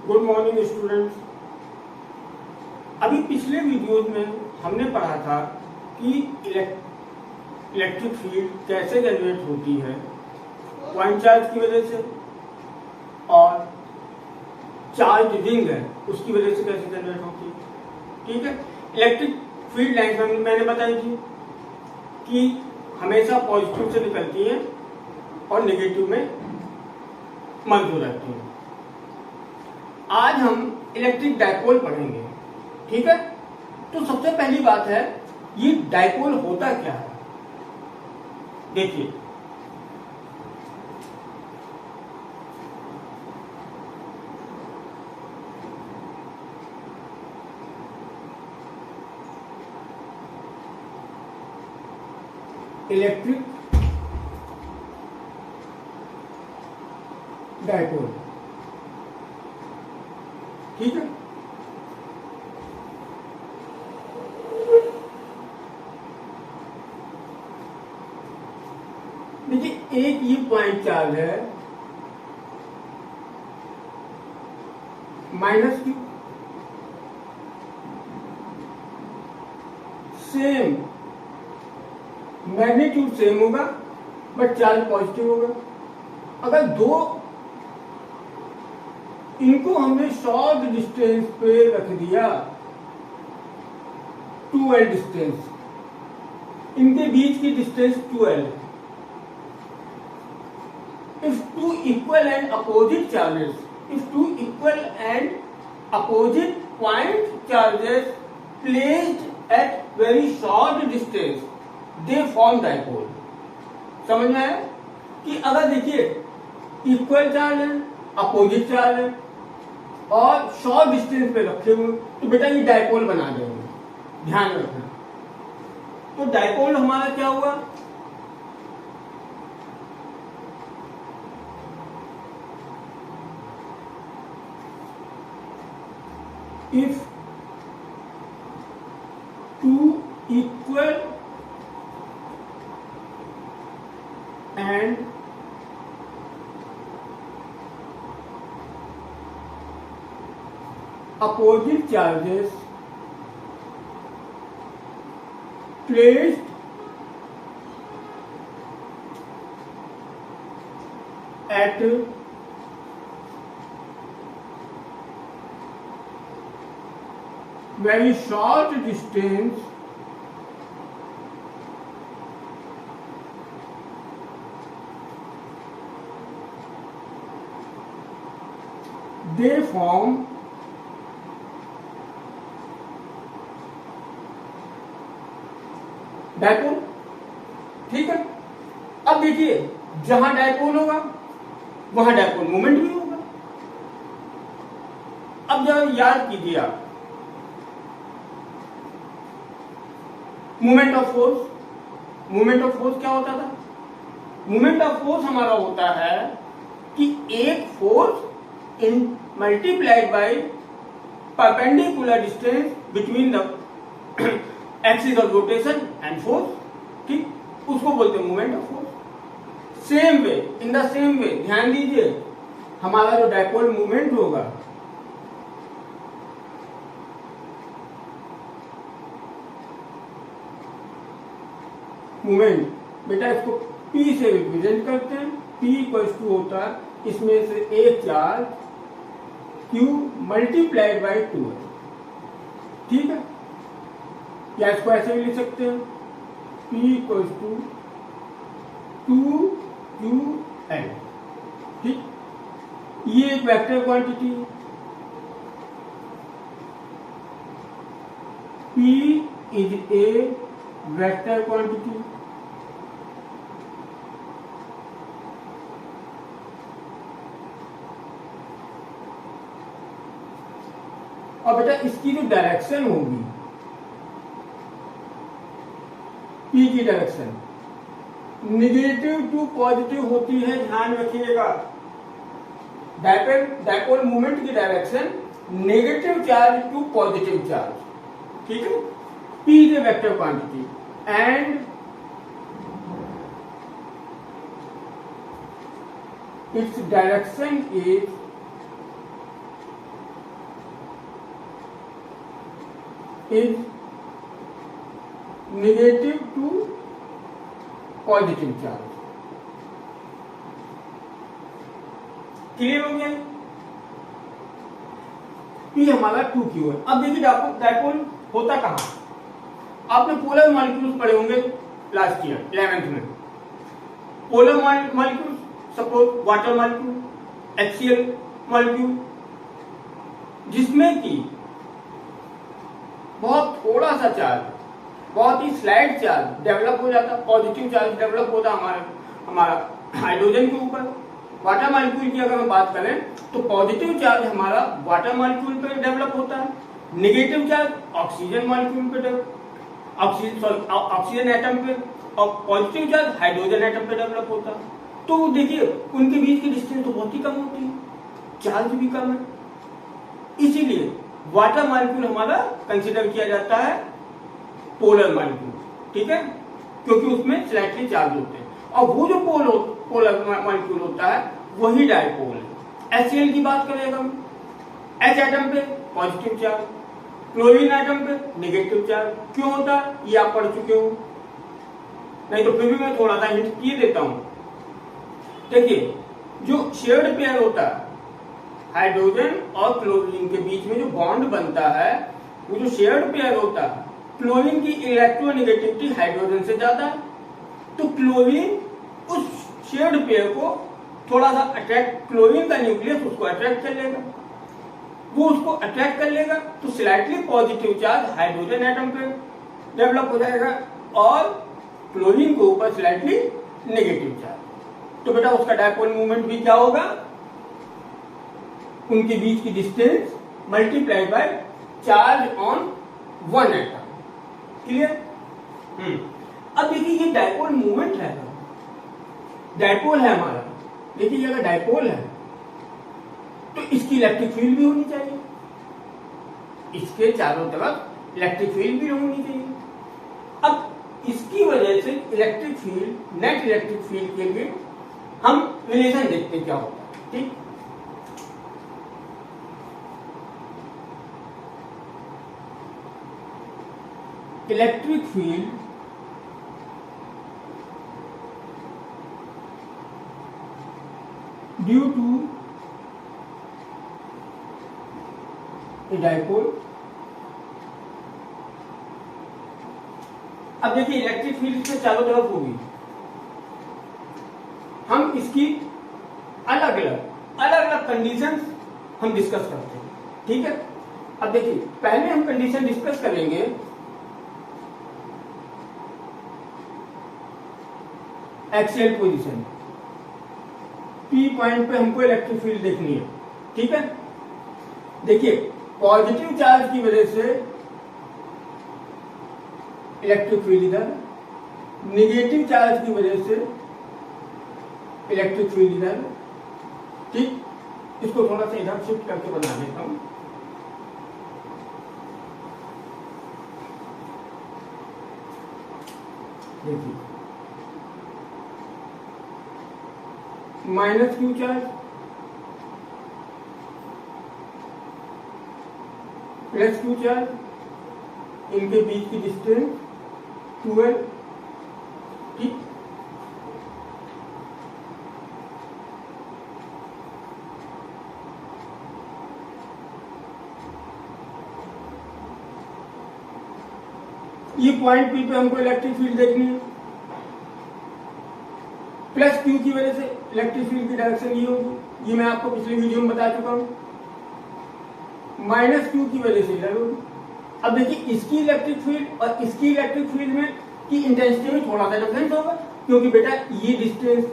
Good morning students. अभी पिछले videos में हमने पढ़ा था कि इलेक्ट्रिक फील्ड कैसे जनरेट होती है पॉइंट चार्ज की वजह से, और चार्ज रिंग है उसकी वजह से कैसे जनरेट होती है। ठीक है, इलेक्ट्रिक फील्ड लाइन मैंने बताई थी कि हमेशा पॉजिटिव से निकलती है और नेगेटिव में मर्ज हो जाती है। आज हम इलेक्ट्रिक डायपोल पढ़ेंगे। ठीक है, तो सबसे पहली बात है ये डायपोल होता क्या है। देखिए, इलेक्ट्रिक डायपोल, ठीक है, देखिए एक ये पॉइंट चार्ज है minus Q, same magnitude same होगा बट चार्ज पॉजिटिव होगा। अगर दो इनको हमने शॉर्ट डिस्टेंस पे रख दिया, 2L डिस्टेंस, इनके बीच की distance 2L। If two equal and opposite point charges placed at very short distance, they form dipole। समझ में आया कि अगर देखिए इक्वल चार्ज है, अपोजिट चार्ज है और शॉर्ट डिस्टेंस पे रखे हुए तो बेटा ये डायपोल बना देंगे, ध्यान रखना। तो डायपोल हमारा क्या हुआ, if two equal and opposite charges placed at very short distance they form dipole. ठीक है, अब देखिए जहां डायपोल होगा वहां डायपोल मोमेंट भी होगा। अब जब याद कीजिए आप मोमेंट ऑफ फोर्स क्या होता था। मोमेंट ऑफ फोर्स हमारा होता है कि एक force in multiplied by perpendicular distance between the axis of rotation and force. ठीक, उसको बोलते हैं moment of force. Same way, in the same way ध्यान दीजिए हमारा जो डायपोल मोमेंट होगा मोमेंट, बेटा इसको P से रिप्रेजेंट करते हैं। P इक्वल्स टू होता है इसमें से एक चार्ज Q मल्टीप्लाइड बाई 2। ठीक है, या इसको ऐसे भी लिख सकते हैं P इक्वल्स टू 2QL। ठीक, ये एक वेक्टर क्वांटिटी है। P is a vector quantity और बेटा इसकी जो डायरेक्शन होगी, P की डायरेक्शन निगेटिव टू पॉजिटिव होती है, ध्यान रखिएगा। डायपोल मूवमेंट की direction negative charge to positive charge. ठीक है, P is a vector quantity and its direction is is negative to positive charge. Clear हो गया? ये हमारा 2q है। अब देखिए डायपोल होता कहां? आपने पोलर मॉलिक्यूल्स पढ़े होंगे लास्ट ईयर 11th में। Polar molecule suppose water molecule, HCl molecule, जिसमें कि बहुत थोड़ा सा चार्ज, बहुत ही स्लाइड चार्ज डेवलप हो जाता, पॉजिटिव चार्ज डेवलप होता हमारा हाइड्रोजन के ऊपर। वाटर मॉलिक्यूल की अगर हम बात करें तो पॉजिटिव चार्ज हमारा वाटर मॉलिक्यूल पे डेवलप होता है, नेगेटिव चार्ज ऑक्सीजन मॉलिक्यूल पे ऑक्सीजन एटम पे, और पॉजिटिव चार्ज हाइड्रोजन एटम पे डेवलप होता है। तो देखिए उनके बीच की डिस्टेंस तो बहुत ही कम होती है, चार्ज भी कम है, इसीलिए वाटर मॉलिक्यूल हमारा कंसिडर किया जाता है पोलर मॉलिक्यूल, ठीक है, क्योंकि उसमें स्लाइटली चार्ज होते हैं। और वो जो पोलर मॉलिक्यूल होता है वही डायपोल है। HCl की बात करें हम, H एटम पे पॉजिटिव चार्ज, क्लोरीन एटम पे नेगेटिव चार्ज। क्यों होता है ये आप पढ़ चुके हो, नहीं तो फिर भी मैं थोड़ा सा हिंट ये देता हूं। देखिए जो शेयर्ड पेयर होता है हाइड्रोजन और क्लोरीन के बीच में, जो बॉन्ड बनता है, वो जो शेयर्ड पेयर होता है, क्लोरीन की इलेक्ट्रोनेगेटिविटी हाइड्रोजन से ज्यादा है, तो क्लोरीन उस शेयर्ड पेयर को थोड़ा सा अट्रैक्ट, क्लोरीन का न्यूक्लियस उसको अट्रैक्ट कर लेगा, वो उसको अट्रैक्ट कर लेगा, तो slightly positive charge hydrogen atom पे डेवलप हो जाएगा और क्लोरीन के ऊपर स्लाइटली नेगेटिव चार्ज। तो बेटा उसका डायपोल मूवमेंट भी क्या होगा? उनके बीच की distance multiplied by charge on one atom. Clear? अब देखिए ये डायपोल मूवमेंट है, डायपोल है हमारा। देखिए अगर डायपोल है तो इसकी इलेक्ट्रिक फील्ड भी होनी चाहिए, इसके चारों तरफ इलेक्ट्रिक फील्ड भी होनी चाहिए। अब इसकी वजह से electric field, net electric field के लिए हम रिलेशन देखते क्या होता है, ठीक। Electric field due to a dipole. अब देखिए इलेक्ट्रिक फील्ड से चारों तरफ होगी, हम इसकी अलग अलग कंडीशंस हम डिस्कस करते हैं, ठीक है। अब देखिए पहले हम कंडीशन डिस्कस करेंगे एक्सियल पोजीशन, P पॉइंट पे हमको इलेक्ट्रिक फील्ड देखनी है, ठीक है। देखिए पॉजिटिव चार्ज की वजह से इलेक्ट्रिक फील्ड इधर, नेगेटिव चार्ज की वजह से इलेक्ट्रिक फील्ड इधर, ठीक। इसको थोड़ा सा इधर शिफ्ट करके बना देता हूं। देखिए minus Q charge plus Q charge, इनके बीच की डिस्टेंस 12, ठीक। ये पॉइंट पी पे हमको इलेक्ट्रिक फील्ड देखनी है। प्लस क्यू की वजह से इलेक्ट्रिक फील्ड की डायरेक्शन ये होगी, ये मैं आपको पिछले वीडियो में बता चुका हूं। माइनस क्यू की वजह से इधर होगी। अब देखिए इसकी इलेक्ट्रिक फील्ड और इसकी इलेक्ट्रिक फील्ड में की इंटेंसिटी में थोड़ा सा डिफरेंस होगा, क्योंकि बेटा ये डिस्टेंस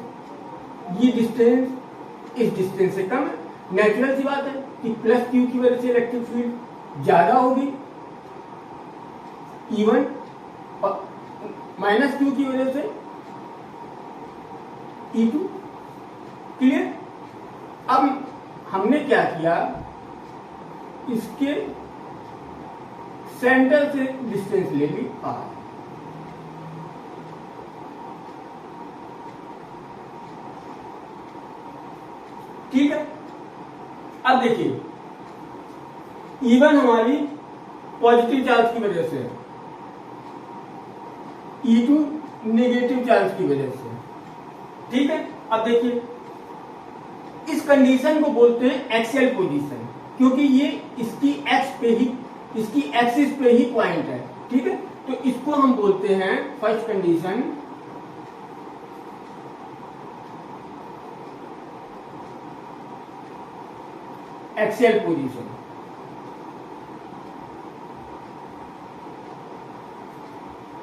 इस डिस्टेंस से कम है। नेचुरल सी बात है कि प्लस क्यू की वजह से इलेक्ट्रिक फील्ड ज्यादा होगी E1, और माइनस क्यू की वजह से E2। क्लियर? अब हमने क्या किया, इसके सेंटर से डिस्टेंस ले ली R, ठीक है। अब देखिए E1 हमारी पॉजिटिव चार्ज की वजह से, E2 नेगेटिव चार्ज की वजह से। ठीक है, अब देखिए इस कंडीशन को बोलते हैं एक्सियल पोजीशन, क्योंकि ये इसकी एक्स पे ही, इसकी एक्सिस पे ही पॉइंट है। ठीक है, तो इसको हम बोलते हैं फर्स्ट कंडीशन एक्सियल पोजीशन,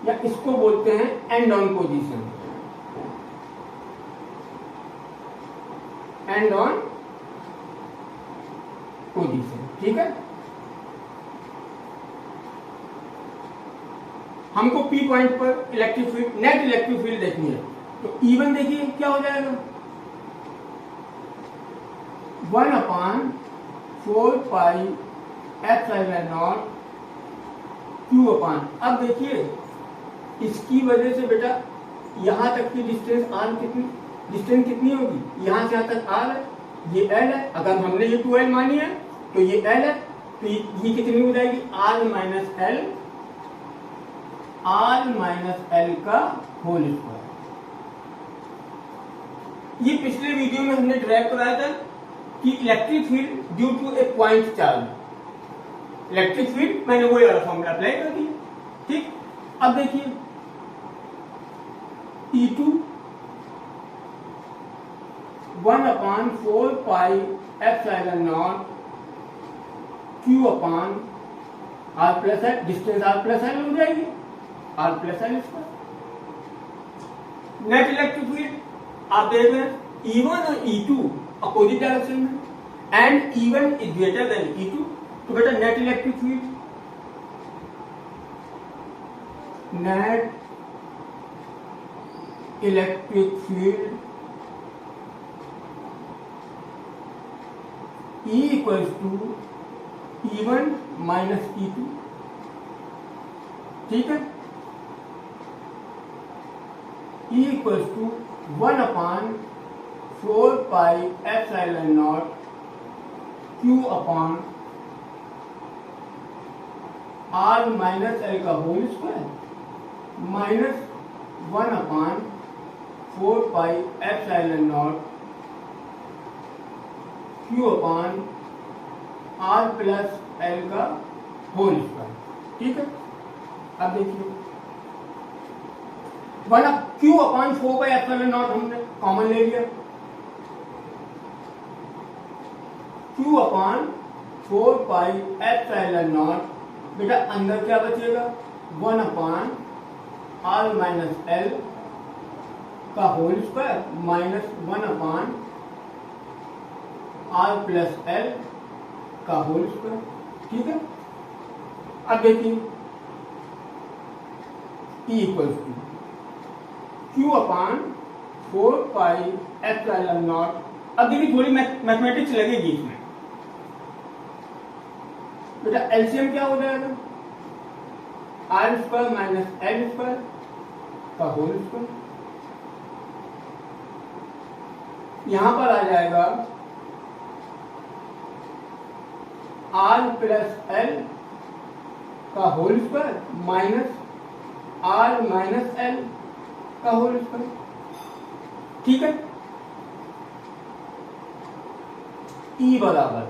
या इसको बोलते हैं and on position, and on position. ठीक है, हमको पी पॉइंट पर electric field, net electric field देखनी है। तो E1 देखिए क्या हो जाएगा, 1/4πε0 Q/। अब देखिए इसकी वजह से बेटा यहां तक की डिस्टेंस आर कितनी, डिस्टेंस कितनी होगी, यहां से यहां तक आर है, ये एल है। अगर हमने ये 2L मानी है तो ये एल है, तो ये कितनी हो जाएगी, आर माइनस एल का होल स्क्वायर। ये पिछले वीडियो में हमने ड्राइव कराया था कि electric field due to a point charge, electric field मैंने वही वाला फॉर्मूला अप्लाई कर दिया। ठीक, अब देखिए E2 1/4πε0 Q/r+l, डिस्टेंस r+l हो जाएगी, r+l square. Net electric field आप देख रहे हैं E1 और E2 अपोजिट डायरेक्शन में, and E1 is greater than E2, तो बेटा net electric field, net electric field E equals to E1 minus E2। ठीक है, E equals to 1/4πε0 Q/r minus L का होल स्क्वायर माइनस 1/4πε0 Q/r+l का whole square. ठीक है, अब देखिए Q/4πε0 हमने कॉमन ले लिया, Q/4πε0 बेटा अंदर क्या बचेगा, 1/r माइनस एल का होल स्क्वायर माइनस 1/r+l का होल स्क्वायर। ठीक है, अब देखिए E इक्वल्स टू Q/4πε0। अब देखिए थोड़ी मैथमेटिक्स लगेगी इसमें, बेटा एलसीएम क्या हो जाएगा, r² माइनस l² का होल स्क्वायर, यहां पर आ जाएगा r+l का whole square minus r minus l का होल स्क्वायर। ठीक है, E बराबर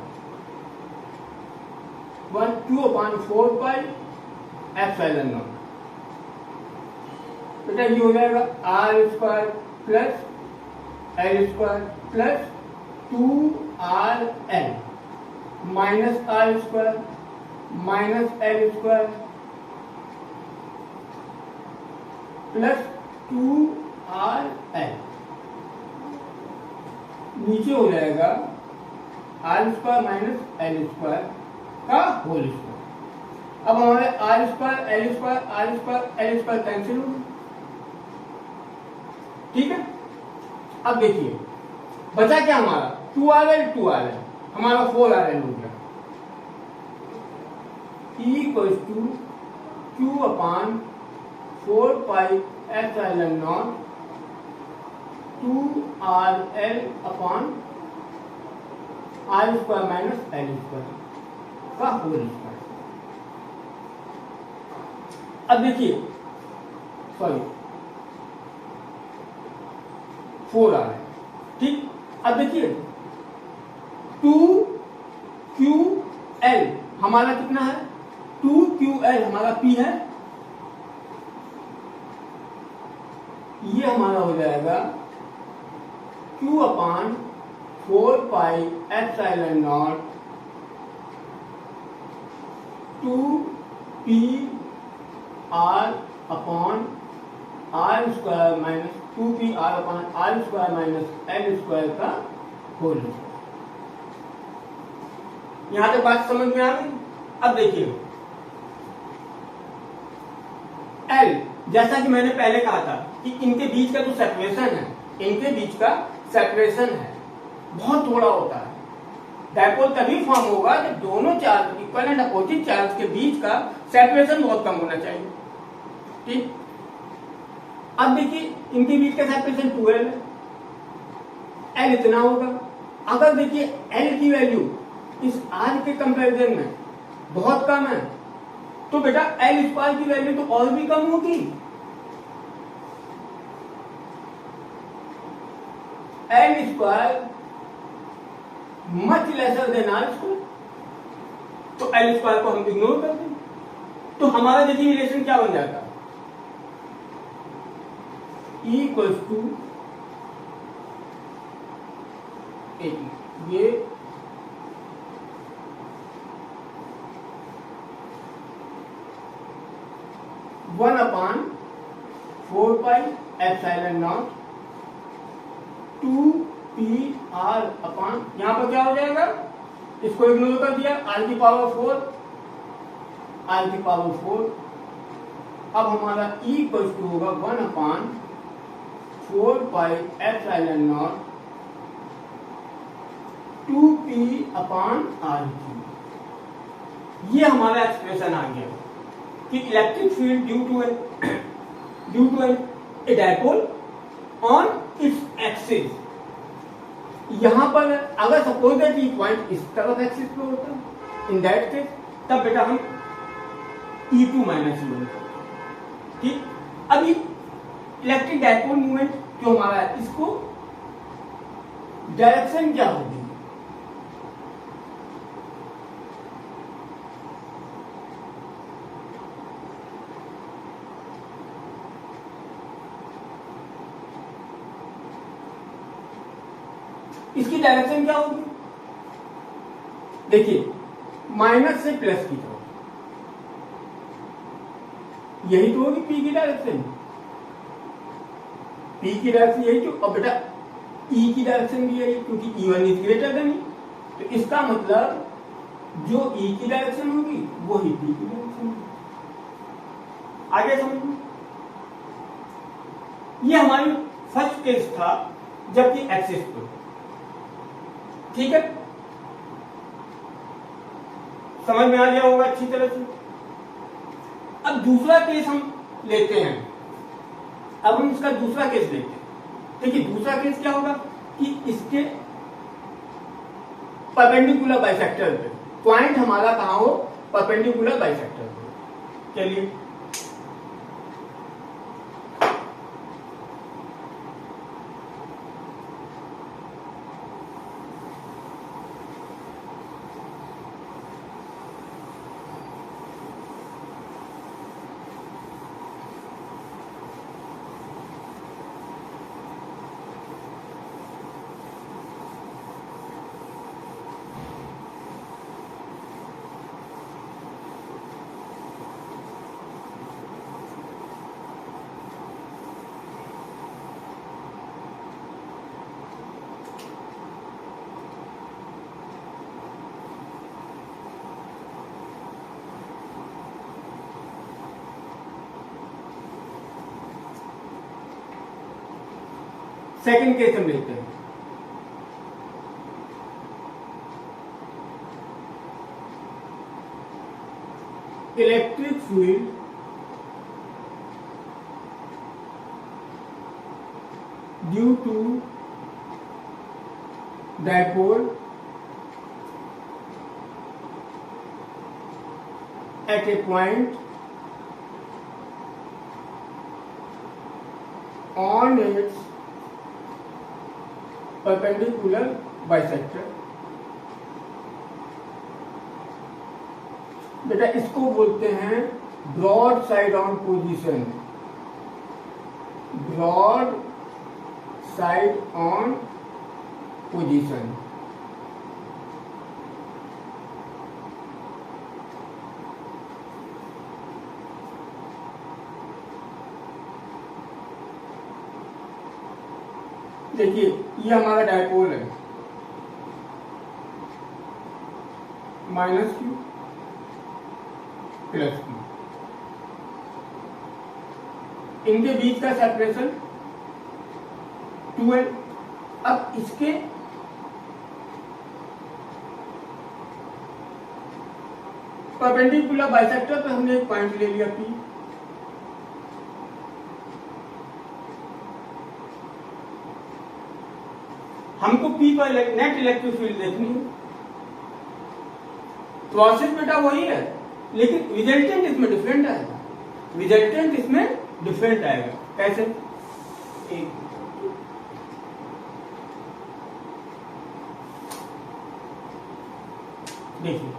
1/4πε0, बेटा ये हो जाएगा r² plus l² plus 2rl minus r² minus l² plus 2rl, नीचे हो जाएगा r² माइनस l² का होल स्क्वायर। अब हमारे r² कैंसिल हो, ठीक है। अब देखिए बचा क्या हमारा 2rl, हमारा 4rl हो गया। E equals to Q/4πε0 2rl upon r² minus l² का होल स्क्वायर। अब देखिए, सॉरी 4 आ रहा है, ठीक। अब देखिए 2QL हमारा कितना है, 2QL हमारा P है, ये हमारा हो जाएगा Q अपान 4 pi epsilon naught 2P R upon R square minus 2PR upon R square minus L square का होल। यहां तक बात समझ में आ गई। अब देखिए L, जैसा कि मैंने पहले कहा था कि इनके बीच का जो सेपरेशन है, इनके बीच का सेपरेशन है बहुत थोड़ा होता है। डायपोल तभी फॉर्म होगा जब दोनों charge, equal and opposite charge के बीच का सेपरेशन बहुत कम होना चाहिए, ठीक। अब देखिए इनके बीच का सेपरेशन 2L है, L इतना होगा। अगर देखिए L की वैल्यू इस R के कंपैरिजन में बहुत कम है तो बेटा L स्क्वायर की वैल्यू तो और भी कम होगी। L square much lesser than R square, तो L स्क्वायर को हम इग्नोर कर दें, तो हमारा देखिए रिलेशन क्या बन जाता है, E इक्वल्स टू 80, ये one upon 4 pi epsilon not 2PR अपान, यहां पर क्या हो जाएगा, इसको इग्नोर कर दिया, R की पावर 4, R की पावर 4। अब हमारा E इक्वल टू होगा 1 upon 4 pi epsilon naught 2P upon R cube. ये हमारा एक्सप्रेशन आ गया कि electric field due to a dipole on its axis. यहां पर अगर सपोज दैट ये पॉइंट इस तरफ एक्सिस पे होता, इन दैट केस तब बेटा हम E2 माइनस E1, ठीक। अभी इलेक्ट्रिक डायपोल मूवमेंट जो हमारा है, इसको डायरेक्शन क्या होगी, इसकी डायरेक्शन क्या होगी, देखिए माइनस से प्लस की तरफ, यही तो होगी P की डायरेक्शन, P की डायरेक्शन यही तो, और बेटा E की डायरेक्शन भी यही, क्योंकि E1 is greater then E, तो इसका मतलब जो E की डायरेक्शन होगी वो ही P की डायरेक्शन होगी। आगे समझ में, ये हमारी फर्स्ट केस था जबकि एक्सिस पे, ठीक है, समझ में आ गया होगा अच्छी तरह से। अब दूसरा केस हम लेते हैं, अब हम इसका दूसरा केस लेते हैं। देखिए दूसरा केस क्या होगा कि इसके परपेंडिकुलर बाइसेक्टर पे, पॉइंट हमारा कहां हो, परपेंडिकुलर बाइसेक्टर पे। चलिए सेकंड केस हम लेते हैं। Electric field due to dipole at a point on its perpendicular bisector। बेटा इसको बोलते हैं broadside on position, broadside on position. देखिए ये हमारा डायपोल है, माइनस क्यू प्लस क्यू, इनके बीच का सेपरेशन 2L। अब इसके परपेंडिकुलर बाइसेक्टर पे हमने एक पॉइंट ले लिया P। हमको P पर नेट इलेक्ट्रिक फील्ड देखनी है। प्रोसेस बेटा वही है, लेकिन रिजल्टेंट इसमें डिफरेंट आएगा, रिजल्टेंट इसमें डिफरेंट आएगा। कैसे? एक देखिए,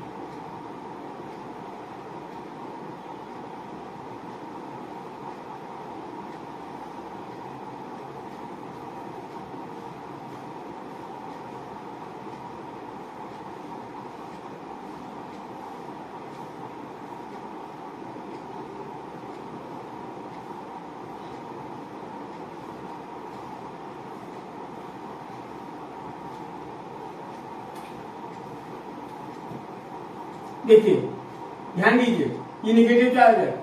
देखिए ध्यान दीजिए, ये निगेटिव चार्ज है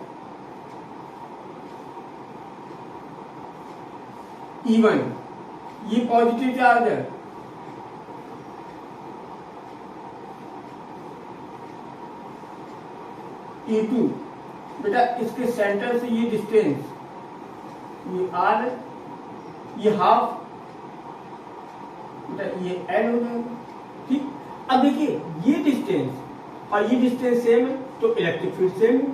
E1, ये पॉजिटिव चार्ज है E2। बेटा इसके सेंटर से ये डिस्टेंस, ये R है, ये हाफ, बेटा ये L हो जाएगा। ठीक, अब देखिए ये डिस्टेंस और ये डिस्टेंस सेम है तो इलेक्ट्रिक फील्ड सेम है।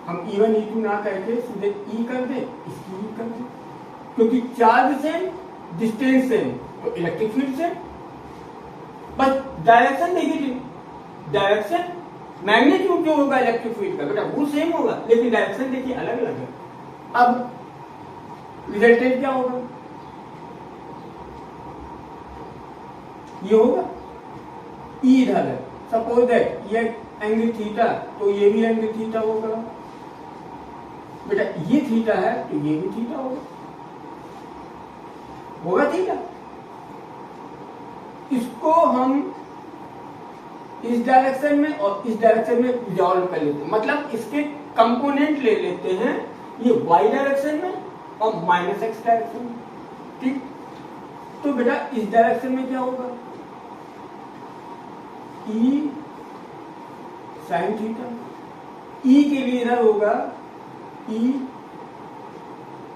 हम E1 E2 ना करके सीधे E कर दे, इसकी E कर दे, क्योंकि चार्ज सेम, डिस्टेंस सेम तो इलेक्ट्रिक फील्ड सेम। बस डायरेक्शन नेगेटिव, डायरेक्शन मैग्नीट्यूड जो होगा इलेक्ट्रिक फील्ड का बेटा वो सेम होगा, लेकिन डायरेक्शन देखिए अलग अलग है। अब रिजल्टेंट क्या होगा? ये होगा E इधर है, सपोज दैट ये एंगल थीटा तो ये भी एंगल थीटा होगा। बेटा ये थीटा है तो ये भी थीटा होगा थीटा। इसको हम इस डायरेक्शन में और इस डायरेक्शन में रिजॉल्व कर लेते हैं, मतलब इसके कंपोनेंट ले लेते हैं, ये y डायरेक्शन में और -x डायरेक्शन में। ठीक, तो बेटा इस डायरेक्शन में क्या होगा? E साइन थीटा, E के लिए इधर होगा E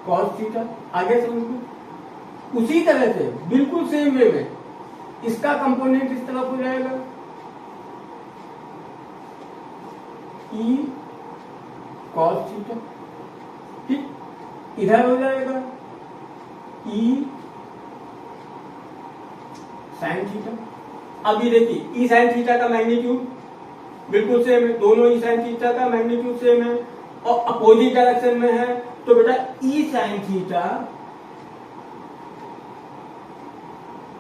कॉस थीटा। आगे समझ लो, उसी तरह से बिल्कुल सेम वे में इसका कंपोनेंट इस तरफ हो जाएगा E कॉस थीटा। ठीक, इधर हो जाएगा E साइन थीटा। अभी देखिए E साइन थीटा का मैग्नीट्यूड बिल्कुल सेम है, दोनों E साइन थीटा का मैग्नीट्यूड सेम है और अपोजिट डायरेक्शन में है, तो बेटा E sine theta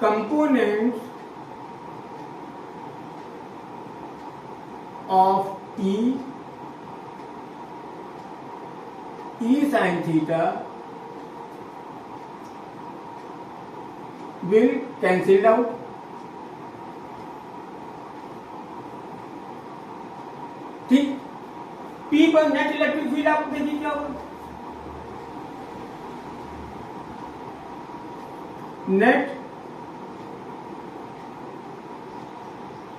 component of E sine theta will cancel out। ठीक, P पर नेट इलेक्ट्रिक फील्ड आप देखिए क्या होगा? Net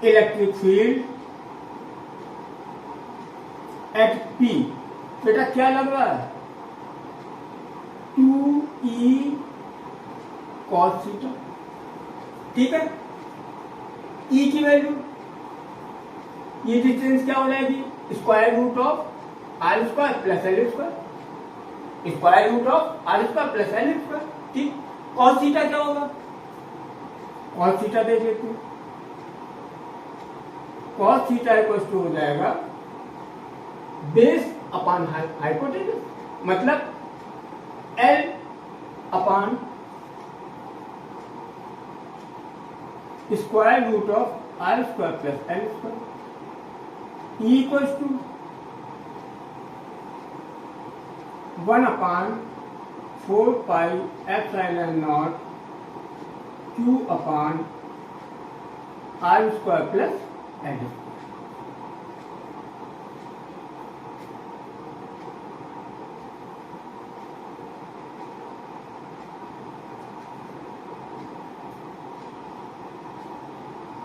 electric field at P, बेटा क्या लग रहा है? 2E cos theta. ठीक है, E की वैल्यू, ये डिस्टेंस क्या हो जाएगी? Square root of R² plus L²। Square root of R square plus L square. ठीक, कॉस थीटा क्या होगा? कॉस थीटा देख लेते हैं। कॉस थीटा इक्वल टू हो जाएगा बेस अपॉन हाइपोटेनस, मतलब L upon square root of R square plus L square equal to 1 upon 4 pi epsilon naught Q upon R square plus L square.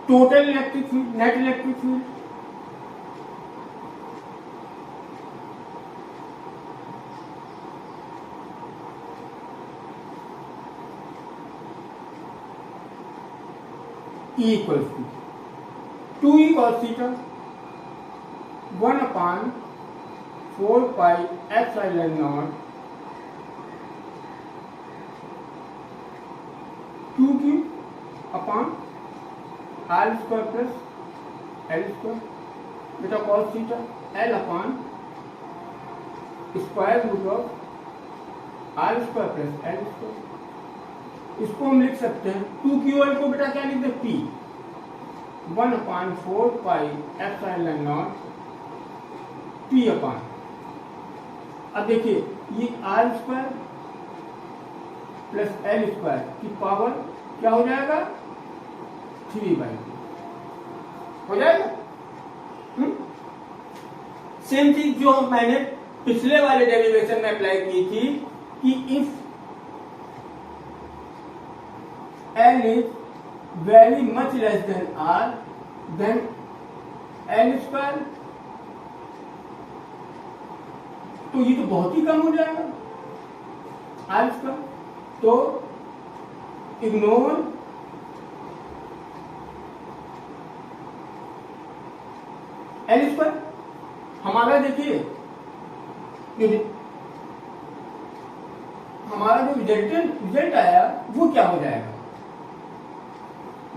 Total electric field, net electric field E equals to 2E cos theta 1 upon 4 pi epsilon naught 2Q upon R square plus L square beta cos theta L upon square root of R square plus L square। इसको हम लिख सकते हैं 2QL को बेटा क्या लिख दे P 1 upon 4 pi epsilon not P upon, अब देखिए ये R square plus L square की पावर क्या हो जाएगा 3/2 हो जाएगा। सेम चीज जो मैंने पिछले वाले डेरिवेशन में अप्लाई की थी कि if L is very much less than R, then L square, तो ये तो बहुत ही कम हो जाएगा R स्क्वायर, तो इग्नोर L स्क्वायर। हमारा देखिए हमारा जो रिजल्ट आया वो क्या हो जाएगा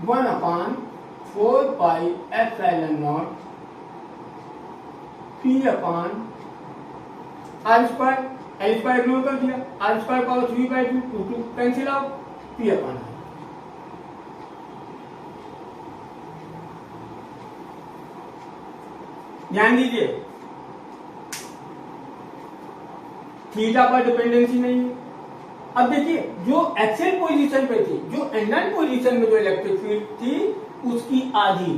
1 upon 4 pi epsilon not P upon R square, L square ignore कर दिया, R square power 3/2 2 cancel out P upon R। ध्यान दीजिए थीटा पर डिपेंडेंसी नहीं है। अब देखिए जो एक्सियल पोजीशन पे थी, जो एंगल पोजीशन में जो इलेक्ट्रिक फील्ड थी उसकी आधी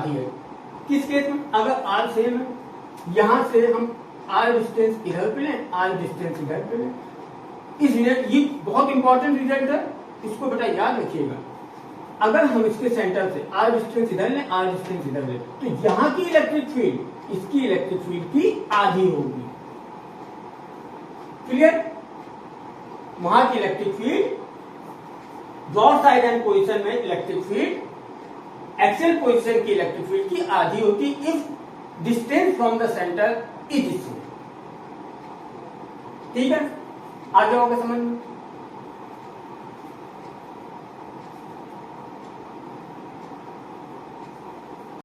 है। किस केस में? अगर आर सेम है, यहां से हम आर डिस्टेंस इधर पे लें, आर डिस्टेंस इधर पे लें। इस रिजल्ट, ये बहुत इंपॉर्टेंट रिजल्ट है, इसको बेटा याद रखिएगा। अगर हम इसके सेंटर से आर डिस्टेंस इधर लें, आर डिस्टेंस इधर लें, तो यहां की इलेक्ट्रिक फील्ड इसकी इलेक्ट्रिक फील्ड की आधी होगी। क्लियर? वहां की electric field broadside and position में इलेक्ट्रिक फील्ड एक्सियल पोजीशन की इलेक्ट्रिक फील्ड की आधी होती if distance from the centre is same. ठीक है, आ जाओगे समझ में?